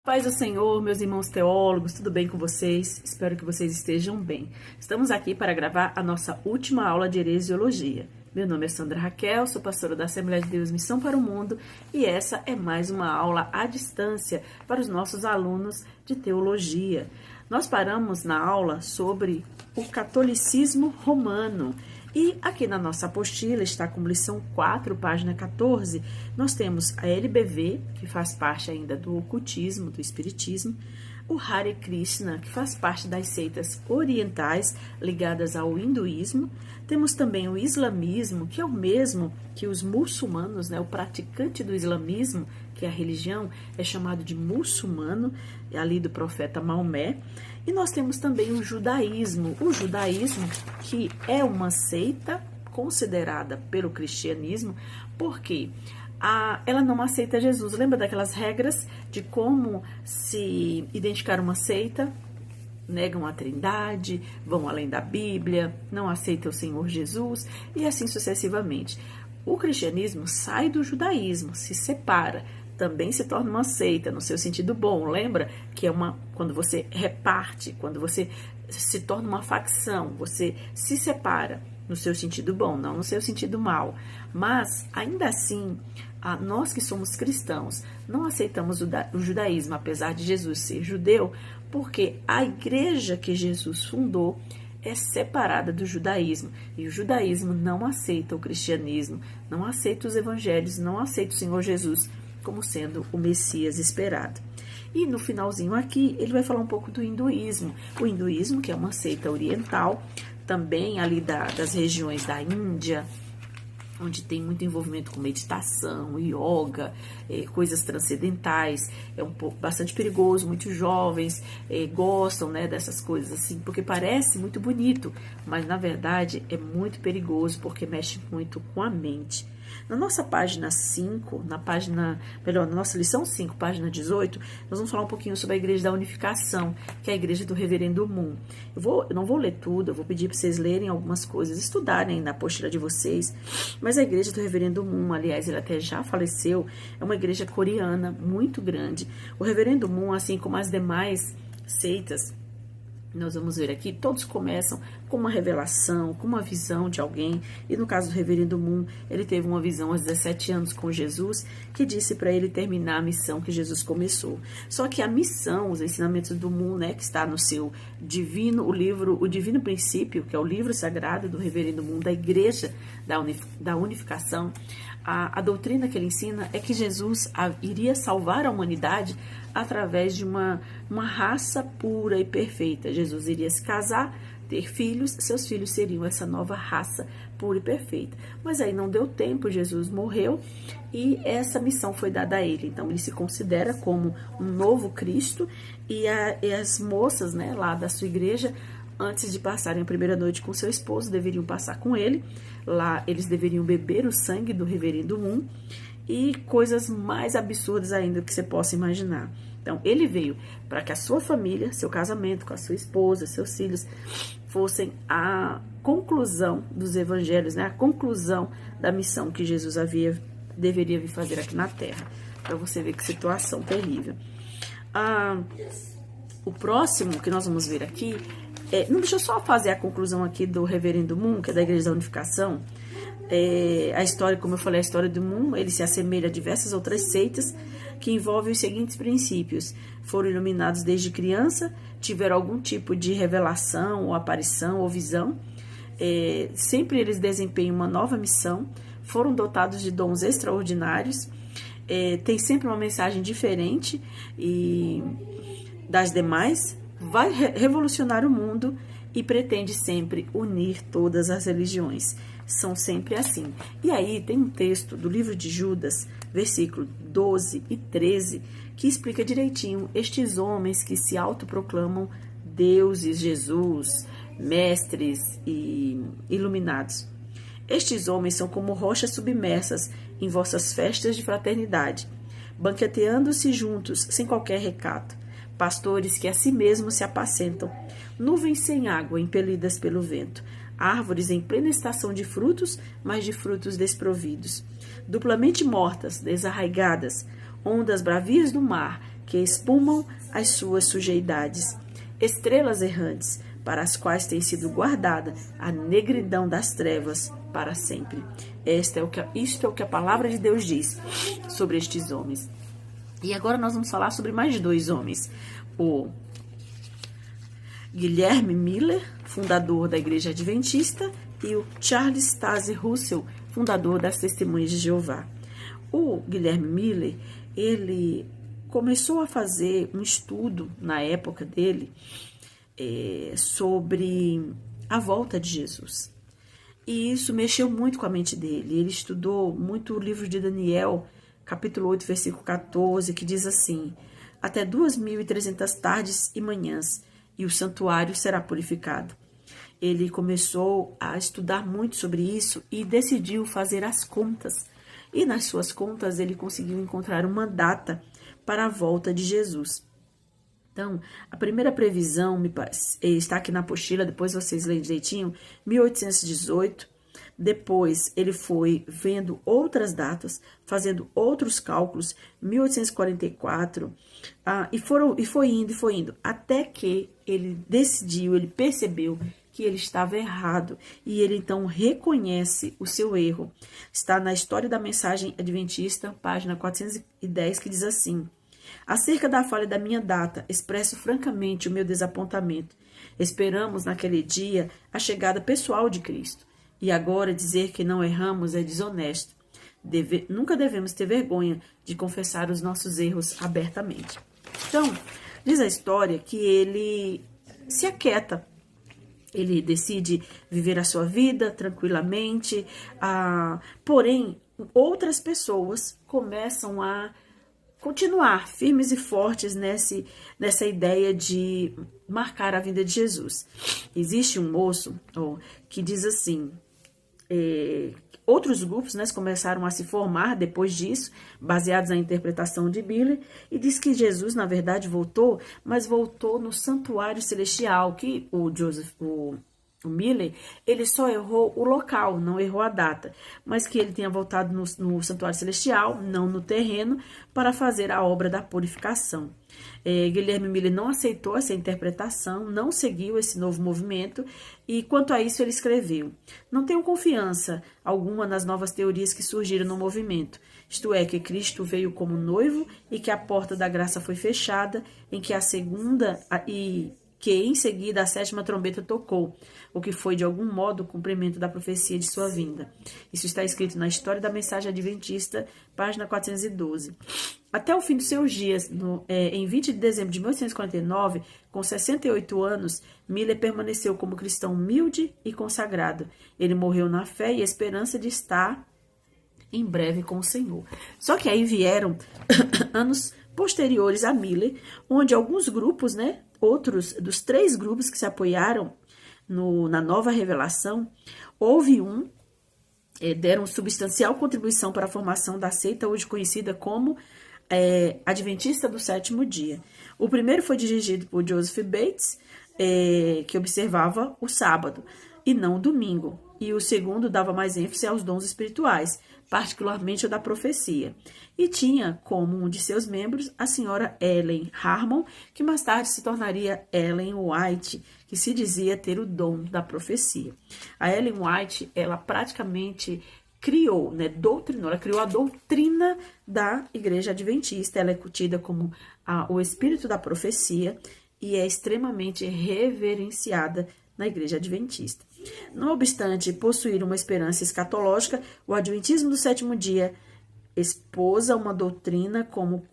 Paz do Senhor, meus irmãos teólogos, tudo bem com vocês? Espero que vocês estejam bem. Estamos aqui para gravar a nossa última aula de heresiologia. Meu nome é Sandra Raquel, sou pastora da Assembleia de Deus Missão para o Mundo e essa é mais uma aula à distância para os nossos alunos de teologia. Nós paramos na aula sobre o catolicismo romano. E aqui na nossa apostila, está como lição 4, página 14, nós temos a LBV, que faz parte ainda do ocultismo, do espiritismo, o Hare Krishna, que faz parte das seitas orientais ligadas ao hinduísmo, temos também o islamismo, que é o mesmo que os muçulmanos, né? O praticante do islamismo, que é a religião, é chamado de muçulmano, ali do profeta Maomé. E nós temos também o judaísmo, que é uma seita considerada pelo cristianismo, porque ela não aceita Jesus. Lembra daquelas regras de como se identificar uma seita? Negam a Trindade, vão além da Bíblia, não aceitam o Senhor Jesus e assim sucessivamente. O cristianismo sai do judaísmo, se separa, também se torna uma seita no seu sentido bom. Lembra que é quando você reparte, quando você se torna uma facção, você se separa no seu sentido bom, não no seu sentido mal. Mas ainda assim, nós que somos cristãos não aceitamos o judaísmo, apesar de Jesus ser judeu, porque a igreja que Jesus fundou é separada do judaísmo, e o judaísmo não aceita o cristianismo, não aceita os evangelhos, não aceita o Senhor Jesus como sendo o Messias esperado. E no finalzinho aqui, ele vai falar um pouco do hinduísmo. O hinduísmo, que é uma seita oriental, também ali das regiões da Índia, onde tem muito envolvimento com meditação, yoga, coisas transcendentais. É bastante perigoso, muitos jovens gostam, né, dessas coisas assim, porque parece muito bonito, mas na verdade é muito perigoso, porque mexe muito com a mente. Na nossa página 5, na nossa lição 5, página 18, nós vamos falar um pouquinho sobre a Igreja da Unificação, que é a Igreja do Reverendo Moon. Eu não vou ler tudo, eu vou pedir para vocês lerem algumas coisas, estudarem na apostila de vocês, mas a Igreja do Reverendo Moon, aliás, ele até já faleceu, é uma igreja coreana muito grande. O Reverendo Moon, assim como as demais seitas, nós vamos ver aqui, todos começam com uma revelação, com uma visão de alguém, e no caso do Reverendo Moon, ele teve uma visão aos 17 anos com Jesus, que disse para ele terminar a missão que Jesus começou. Só que a missão, os ensinamentos do Moon, né, que está no seu divino, o Divino Princípio, que é o livro sagrado do Reverendo Moon, da Igreja da Unificação, a doutrina que ele ensina é que Jesus iria salvar a humanidade através de uma raça pura e perfeita. Jesus iria se casar, ter filhos, seus filhos seriam essa nova raça pura e perfeita. Mas aí não deu tempo, Jesus morreu e essa missão foi dada a ele. Então ele se considera como um novo Cristo e as moças, né, lá da sua igreja, antes de passarem a primeira noite com seu esposo, deveriam passar com ele. Lá eles deveriam beber o sangue do Reverendo Moon e coisas mais absurdas ainda que você possa imaginar. Então, ele veio para que a sua família, seu casamento com a sua esposa, seus filhos, fossem a conclusão dos evangelhos, né? A conclusão da missão que Jesus deveria vir fazer aqui na Terra. Para você ver que situação terrível. O próximo que nós vamos ver aqui, deixa eu só fazer a conclusão aqui do Reverendo Moon, que é da Igreja da Unificação. A história, como eu falei, a história do Moon, ele se assemelha a diversas outras seitas que envolvem os seguintes princípios: foram iluminados desde criança, tiveram algum tipo de revelação, ou aparição, ou visão, sempre eles desempenham uma nova missão, foram dotados de dons extraordinários, tem sempre uma mensagem diferente das demais, vai revolucionar o mundo e pretende sempre unir todas as religiões. São sempre assim. E aí tem um texto do livro de Judas, versículo 12 e 13, que explica direitinho estes homens que se autoproclamam deuses, Jesus, mestres e iluminados. Estes homens são como rochas submersas em vossas festas de fraternidade, banqueteando-se juntos sem qualquer recato, pastores que a si mesmos se apacentam, nuvens sem água impelidas pelo vento, árvores em plena estação de frutos, mas de frutos desprovidos, duplamente mortas, desarraigadas, ondas bravias do mar, que espumam as suas sujidades, estrelas errantes, para as quais tem sido guardada a negridão das trevas para sempre. Isto é o que a palavra de Deus diz sobre estes homens. E agora nós vamos falar sobre mais dois homens. O Guilherme Miller, fundador da Igreja Adventista, e o Charles Taze Russell, fundador das Testemunhas de Jeová. O Guilherme Miller, ele começou a fazer um estudo na época dele sobre a volta de Jesus. E isso mexeu muito com a mente dele. Ele estudou muito o livro de Daniel, capítulo 8, versículo 14, que diz assim: até 2.300 tardes e manhãs, e o santuário será purificado. Ele começou a estudar muito sobre isso e decidiu fazer as contas. E nas suas contas ele conseguiu encontrar uma data para a volta de Jesus. Então, a primeira previsão está aqui na apostila, depois vocês leem direitinho, 1818. Depois ele foi vendo outras datas, fazendo outros cálculos, 1844, e foi indo, até que ele decidiu, ele percebeu que ele estava errado, e ele então reconhece o seu erro. Está na História da Mensagem Adventista, página 410, que diz assim: acerca da falha da minha data, expresso francamente o meu desapontamento. Esperamos naquele dia a chegada pessoal de Cristo. E agora dizer que não erramos é desonesto. Nunca devemos ter vergonha de confessar os nossos erros abertamente. Então, diz a história que ele se aquieta. Ele decide viver a sua vida tranquilamente. Porém, outras pessoas começam a continuar firmes e fortes nessa ideia de marcar a vinda de Jesus. Existe um moço que diz assim: outros grupos começaram a se formar depois disso, baseados na interpretação de Miller, e diz que Jesus, na verdade, voltou, mas voltou no santuário celestial, que o Miller, ele só errou o local, não errou a data, mas que ele tenha voltado no santuário celestial, não no terreno, para fazer a obra da purificação. Guilherme Miller não aceitou essa interpretação, não seguiu esse novo movimento, e quanto a isso ele escreveu: não tenho confiança alguma nas novas teorias que surgiram no movimento, isto é, que Cristo veio como noivo e que a porta da graça foi fechada, em que em seguida a sétima trombeta tocou, o que foi de algum modo o cumprimento da profecia de sua vinda. Isso está escrito na História da Mensagem Adventista, página 412. Até o fim dos seus dias, em 20 de dezembro de 1849, com 68 anos, Miller permaneceu como cristão humilde e consagrado. Ele morreu na fé e esperança de estar em breve com o Senhor. Só que aí vieram anos posteriores a Miller, onde alguns grupos, outros dos 3 grupos que se apoiaram na nova revelação, deram substancial contribuição para a formação da seita hoje conhecida como Adventista do Sétimo Dia. O primeiro foi dirigido por Joseph Bates, que observava o sábado e não o domingo. E o segundo dava mais ênfase aos dons espirituais, particularmente o da profecia. E tinha como um de seus membros a senhora Ellen Harmon, que mais tarde se tornaria Ellen White, que se dizia ter o dom da profecia. A Ellen White, ela praticamente criou, ela criou a doutrina da Igreja Adventista. Ela é tida como o espírito da profecia e é extremamente reverenciada na Igreja Adventista. Não obstante possuir uma esperança escatológica, o Adventismo do Sétimo Dia esposa uma doutrina como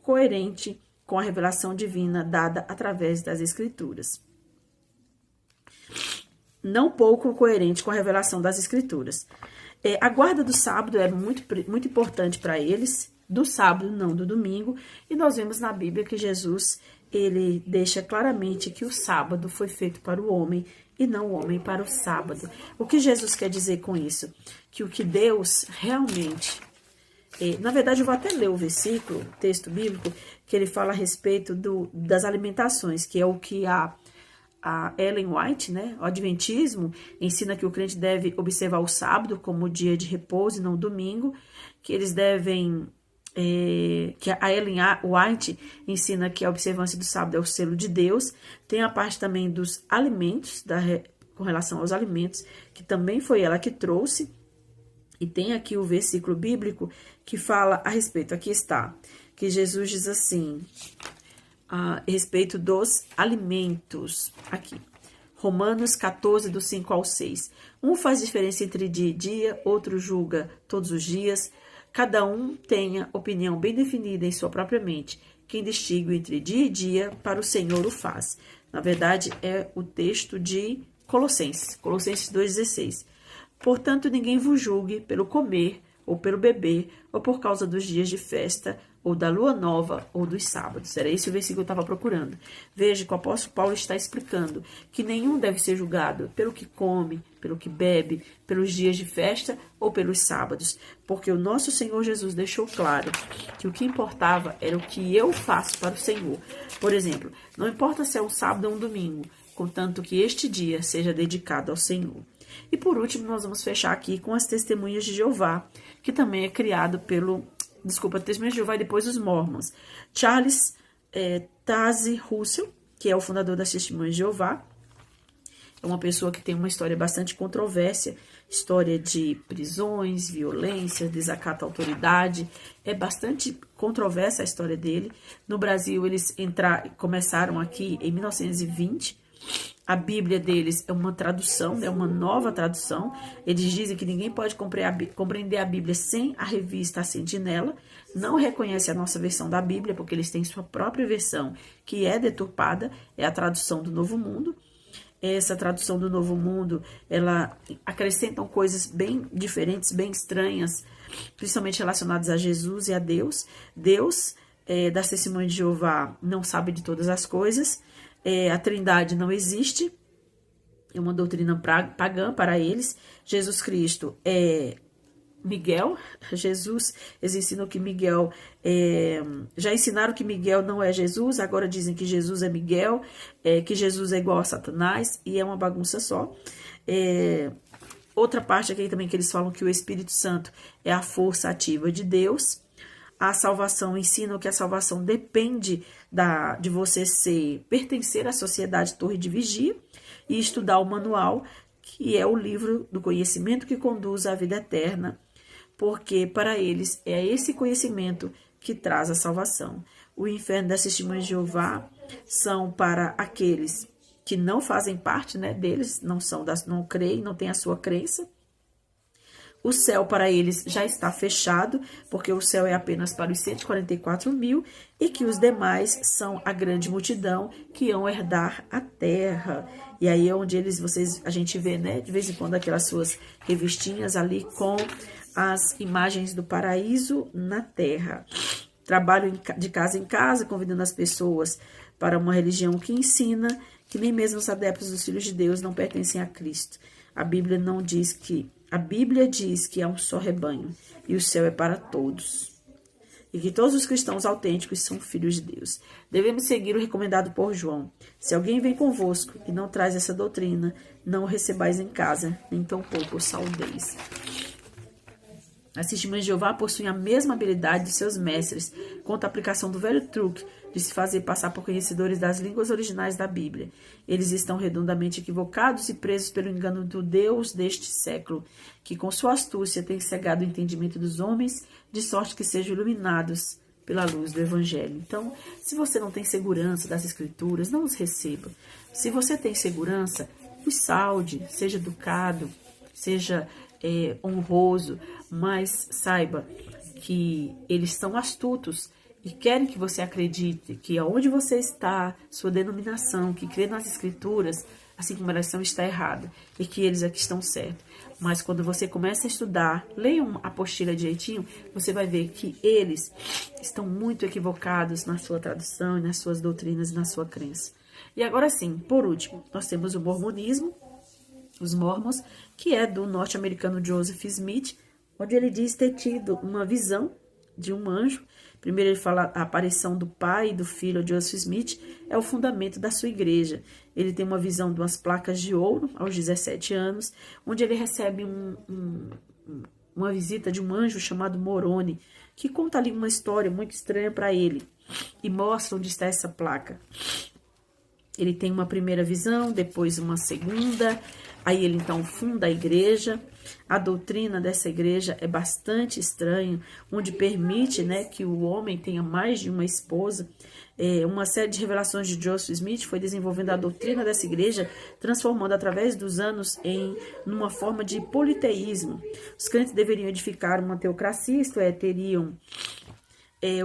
coerente com a revelação divina dada através das Escrituras. Não pouco coerente com a revelação das Escrituras. A guarda do sábado é muito, muito importante para eles, do sábado, não do domingo, e nós vemos na Bíblia que Jesus, ele deixa claramente que o sábado foi feito para o homem e não o homem para o sábado. O que Jesus quer dizer com isso? Que o que Deus realmente... na verdade, eu vou até ler o versículo, o texto bíblico, que ele fala a respeito das alimentações, que é o que a Ellen White, o Adventismo, ensina que o crente deve observar o sábado como dia de repouso e não o domingo, que eles devem que a Ellen White ensina que a observância do sábado é o selo de Deus. Tem a parte também dos alimentos, com relação aos alimentos, que também foi ela que trouxe. E tem aqui o versículo bíblico que fala a respeito, aqui está, que Jesus diz assim, a respeito dos alimentos, aqui. Romanos 14, do 5 ao 6. Um faz diferença entre dia e dia, outro julga todos os dias. Cada um tenha opinião bem definida em sua própria mente. Quem distingue entre dia e dia, para o Senhor o faz. Na verdade, é o texto de Colossenses 2,16. Portanto, ninguém vos julgue pelo comer, ou pelo beber, ou por causa dos dias de festa, ou da lua nova, ou dos sábados. Era esse o versículo que eu estava procurando. Veja que o apóstolo Paulo está explicando que nenhum deve ser julgado pelo que come, pelo que bebe, pelos dias de festa ou pelos sábados, porque o nosso Senhor Jesus deixou claro que o que importava era o que eu faço para o Senhor. Por exemplo, não importa se é um sábado ou um domingo, contanto que este dia seja dedicado ao Senhor. E por último, nós vamos fechar aqui com as Testemunhas de Jeová, que também é criado Testemunhas de Jeová e depois os Mormons. Charles Taze Russell, que é o fundador das Testemunhas de Jeová, é uma pessoa que tem uma história bastante controvérsia, história de prisões, violência, desacato à autoridade, é bastante controversa a história dele. No Brasil, eles começaram aqui em 1920, a Bíblia deles é uma tradução, é uma nova tradução. Eles dizem que ninguém pode compreender a Bíblia sem a revista A Sentinela. Não reconhece a nossa versão da Bíblia, porque eles têm sua própria versão, que é deturpada, é a tradução do Novo Mundo. Essa tradução do Novo Mundo, ela acrescentam coisas bem diferentes, bem estranhas, principalmente relacionadas a Jesus e a Deus. Deus, das Testemunhas de Jeová, não sabe de todas as coisas. A Trindade não existe, é uma doutrina pagã para eles. Jesus Cristo é Miguel. Eles ensinam que Miguel, já ensinaram que Miguel não é Jesus, agora dizem que Jesus é Miguel, que Jesus é igual a Satanás, e é uma bagunça só. Outra parte aqui também que eles falam que o Espírito Santo é a força ativa de Deus. A salvação, ensinam que a salvação depende de você pertencer à sociedade Torre de Vigia e estudar o manual, que é o livro do conhecimento que conduz à vida eterna, porque para eles é esse conhecimento que traz a salvação. O inferno das Testemunhas de Jeová são para aqueles que não fazem parte, deles, não creem, não têm a sua crença. O céu para eles já está fechado, porque o céu é apenas para os 144 mil e que os demais são a grande multidão que iam herdar a terra. E aí é onde a gente vê, de vez em quando, aquelas suas revistinhas ali com as imagens do paraíso na terra. Trabalho de casa em casa, convidando as pessoas para uma religião que ensina que nem mesmo os adeptos dos filhos de Deus não pertencem a Cristo. A Bíblia diz que há um só rebanho e o céu é para todos. E que todos os cristãos autênticos são filhos de Deus. Devemos seguir o recomendado por João. Se alguém vem convosco e não traz essa doutrina, não o recebais em casa, nem tampouco o saudeis. As Testemunhas de Jeová possuem a mesma habilidade de seus mestres quanto à aplicação do velho truque de se fazer passar por conhecedores das línguas originais da Bíblia. Eles estão redondamente equivocados e presos pelo engano do Deus deste século, que com sua astúcia tem cegado o entendimento dos homens, de sorte que sejam iluminados pela luz do Evangelho. Então, se você não tem segurança das Escrituras, não os receba. Se você tem segurança, os saude, seja educado, seja honroso, mas saiba que eles são astutos e querem que você acredite que aonde você está, sua denominação, que crê nas Escrituras, assim como elas são, está errada e que eles aqui estão certos. Mas quando você começa a estudar, leia uma apostila direitinho, você vai ver que eles estão muito equivocados na sua tradução, nas suas doutrinas e na sua crença. E agora sim, por último, nós temos o mormonismo, os Mormons, que é do norte-americano Joseph Smith, onde ele diz ter tido uma visão de um anjo. Primeiro ele fala a aparição do pai e do filho, Joseph Smith, é o fundamento da sua igreja. Ele tem uma visão de umas placas de ouro aos 17 anos, onde ele recebe uma visita de um anjo chamado Moroni, que conta ali uma história muito estranha para ele e mostra onde está essa placa. Ele tem uma primeira visão, depois uma segunda, aí ele então funda a igreja. A doutrina dessa igreja é bastante estranha, onde permite, né, que o homem tenha mais de uma esposa. Uma série de revelações de Joseph Smith foi desenvolvendo a doutrina dessa igreja, transformando através dos anos em numa forma de politeísmo. Os crentes deveriam edificar uma teocracia, isto é, teriam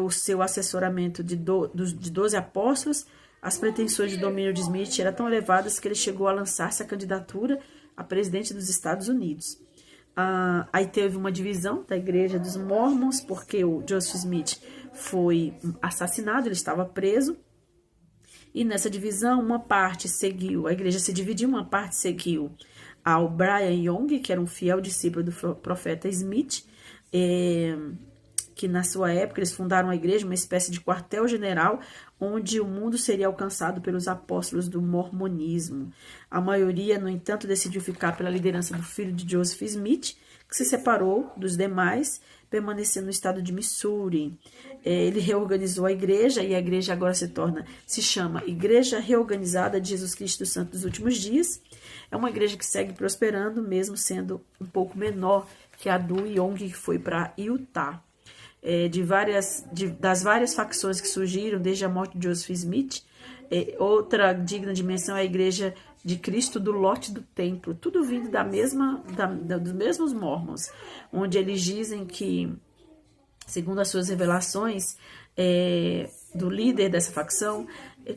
o seu assessoramento de 12 apóstolos. As pretensões de domínio de Smith eram tão elevadas que ele chegou a lançar-se a candidatura a presidente dos Estados Unidos. Aí teve uma divisão da igreja dos Mormons, porque o Joseph Smith foi assassinado, ele estava preso. E nessa divisão, uma parte seguiu, a igreja se dividiu, uma parte seguiu ao Brian Young, que era um fiel discípulo do profeta Smith, que na sua época eles fundaram a igreja, uma espécie de quartel-general, onde o mundo seria alcançado pelos apóstolos do mormonismo. A maioria, no entanto, decidiu ficar pela liderança do filho de Joseph Smith, que se separou dos demais, permanecendo no estado de Missouri. Ele reorganizou a igreja, e a igreja agora se chama Igreja Reorganizada de Jesus Cristo dos Santos dos Últimos Dias. É uma igreja que segue prosperando, mesmo sendo um pouco menor que a do Young, que foi para Utah. Das várias facções que surgiram desde a morte de Joseph Smith, outra digna de menção é a Igreja de Cristo do Lote do Templo, tudo vindo dos mesmos Mormons, onde eles dizem que, segundo as suas revelações do líder dessa facção,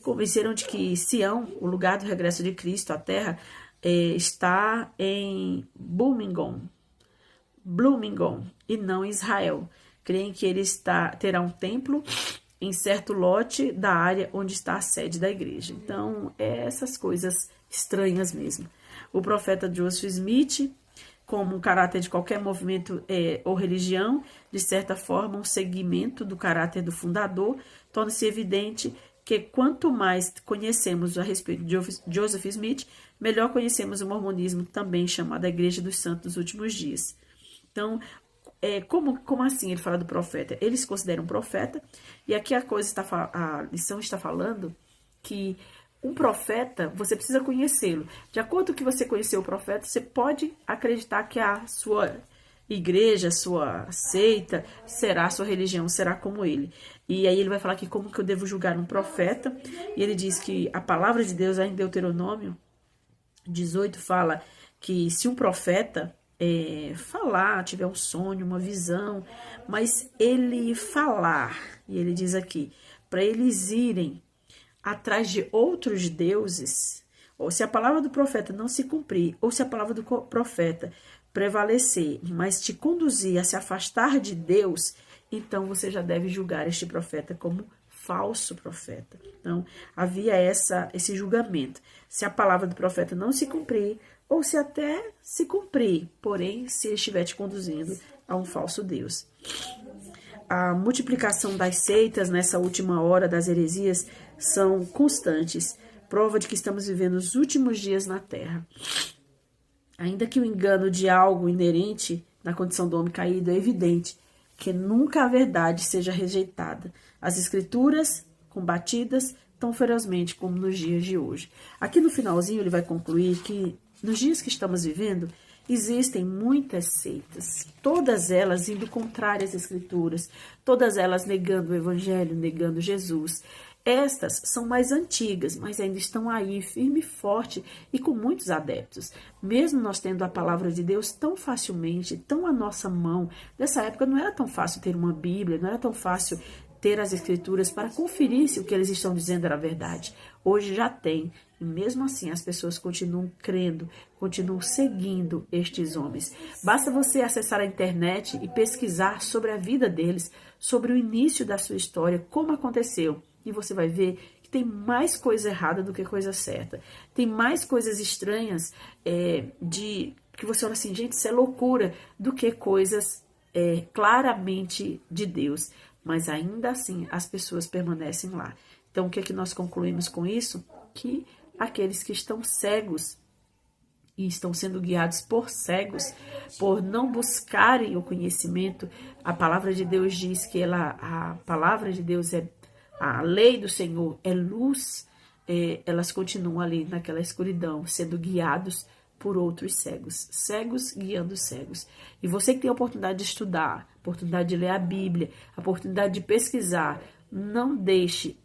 convenceram de que Sião, o lugar do regresso de Cristo à Terra, está em Bloomington e não em Israel. Creem que ele terá um templo em certo lote da área onde está a sede da igreja. Então, essas coisas estranhas mesmo. O profeta Joseph Smith, como um caráter de qualquer movimento ou religião, de certa forma, um segmento do caráter do fundador, torna-se evidente que quanto mais conhecemos a respeito de Joseph Smith, melhor conhecemos o mormonismo, também chamado a Igreja dos Santos dos Últimos Dias. Então, como assim ele fala do profeta? Ele se considera um profeta, e aqui a lição está falando que um profeta, você precisa conhecê-lo. De acordo com que você conheceu o profeta, você pode acreditar que a sua igreja, a sua seita, a sua religião será como ele. E aí ele vai falar aqui como que eu devo julgar um profeta, e ele diz que a palavra de Deus, em Deuteronômio 18, fala que se um profeta falar, tiver um sonho, uma visão, mas ele falar, e ele diz aqui, para eles irem atrás de outros deuses, ou se a palavra do profeta não se cumprir, ou se a palavra do profeta prevalecer, mas te conduzir a se afastar de Deus, então você já deve julgar este profeta como falso profeta. Então, havia esse julgamento. Se a palavra do profeta não se cumprir, ou se até se cumprir, porém, se ele estiver te conduzindo a um falso Deus. A multiplicação das seitas nessa última hora das heresias são constantes, prova de que estamos vivendo os últimos dias na Terra. Ainda que o engano de algo inerente na condição do homem caído é evidente, que nunca a verdade seja rejeitada. As escrituras combatidas tão ferozmente como nos dias de hoje. Aqui no finalzinho ele vai concluir que nos dias que estamos vivendo, existem muitas seitas, todas elas indo contrárias às escrituras, todas elas negando o evangelho, negando Jesus. Estas são mais antigas, mas ainda estão aí, firme e forte e com muitos adeptos. Mesmo nós tendo a palavra de Deus tão facilmente, tão à nossa mão, nessa época não era tão fácil ter uma Bíblia, não era tão fácil ter as escrituras para conferir se o que eles estão dizendo era verdade. Hoje já tem, e mesmo assim as pessoas continuam crendo, continuam seguindo estes homens. Basta você acessar a internet e pesquisar sobre a vida deles, sobre o início da sua história, como aconteceu, e você vai ver que tem mais coisa errada do que coisa certa. Tem mais coisas estranhas que você olha assim, gente, isso é loucura, do que coisas claramente de Deus. Mas ainda assim as pessoas permanecem lá. Então o que é que nós concluímos com isso? Que aqueles que estão cegos e estão sendo guiados por cegos, por não buscarem o conhecimento. A palavra de Deus diz que a palavra de Deus é a lei do Senhor, é luz. Elas continuam ali naquela escuridão, sendo guiados por outros cegos, cegos guiando cegos. E você que tem a oportunidade de estudar, a oportunidade de ler a Bíblia, a oportunidade de pesquisar, não deixe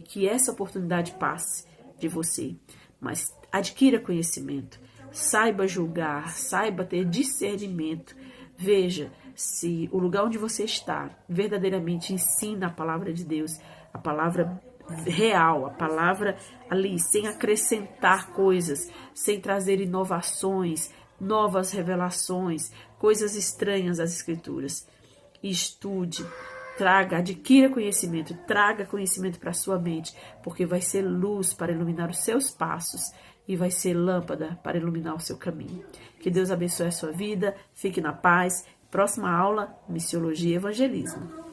que essa oportunidade passe de você, mas adquira conhecimento, saiba julgar, saiba ter discernimento. Veja se o lugar onde você está verdadeiramente ensina a palavra de Deus, a palavra real, a palavra ali, sem acrescentar coisas, sem trazer inovações, novas revelações, coisas estranhas às Escrituras. Estude, adquira conhecimento, traga conhecimento para a sua mente, porque vai ser luz para iluminar os seus passos e vai ser lâmpada para iluminar o seu caminho. Que Deus abençoe a sua vida, fique na paz. Próxima aula, Missiologia e Evangelismo.